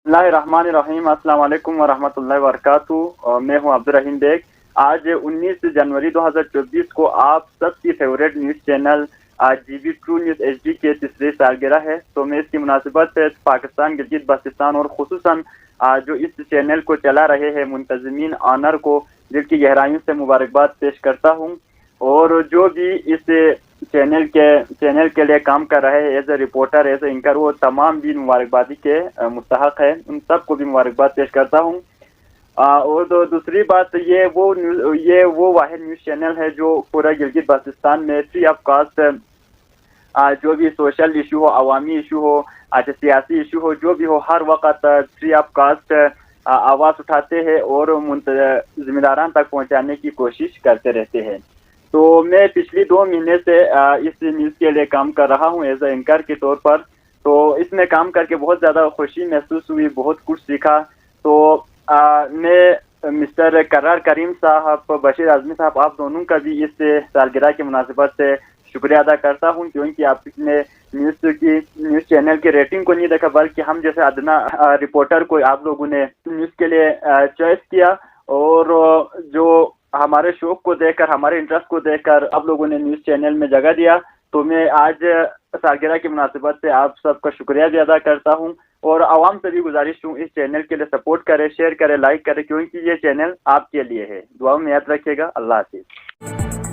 بسم اللہ الرحمن الرحیم، السلام علیکم ورحمۃ اللہ وبرکاتہ۔ میں ہوں عبدالرحیم بیگ۔ آج 19 جنوری 2024 کو آپ سب کی favourite news channel G B true news H D کے تیسری سالگرہ ہے، تو میں اس کی مناسبت سے پاکستان گلگت بلتستان اور خصوصاً جو اس چینل کو چلا رہے ہیں منتظمین آنر کو دل کی گہرائیوں سے مبارکباد پیش کرتا ہوں، اور جو بھی اس چینل کے لیے کام کر رہے ہیں as a reporter, as a anchor, وہ تمام بھی مبارکبادی کے مستحق ہے، ان سب کو بھی مبارکباد پیش کرتا ہوں۔ اور دوسری بات، یہ وہ واحد نیوز چینل ہے جو پورا گلگت بلتستان میں فری آف کاسٹ جو بھی سوشل ایشو ہو، عوامی ایشو ہو، سیاسی ایشو ہو، جو بھی ہو، ہر وقت فری آف کاسٹ آواز اٹھاتے ہیں اور ذمہ داران تک پہنچانے کی کوشش کرتے رہتے ہیں۔ تو میں پچھلی 2 مہینے سے اس نیوز کے لیے کام کر رہا ہوں ایز اے اینکر کے طور پر، تو اس میں کام کر کے بہت زیادہ خوشی محسوس ہوئی، بہت کچھ سیکھا۔ تو میں مسٹر کرار کریم صاحب، بشیر اعظمی صاحب، آپ دونوں کا بھی اس سالگرہ کی مناسبت سے شکریہ ادا کرتا ہوں، کیونکہ آپ نے نیوز چینل کی ریٹنگ کو نہیں دیکھا، بلکہ ہم جیسے ادنا رپورٹر کو آپ لوگوں نے نیوز کے لیے چوائس کیا، اور جو ہمارے شوق کو دیکھ کر، ہمارے انٹرسٹ کو دیکھ کر آپ لوگوں نے نیوز چینل میں جگہ دیا۔ تو میں آج سالگرہ کی مناسبت سے آپ سب کا شکریہ بھی ادا کرتا ہوں، اور عوام سے بھی گزارش ہوں اس چینل کے لیے سپورٹ کرے، شیئر کرے، لائک کرے، کیونکہ یہ چینل آپ کے لیے ہے۔ دعاؤں میں یاد رکھیے گا۔ اللہ حافظ۔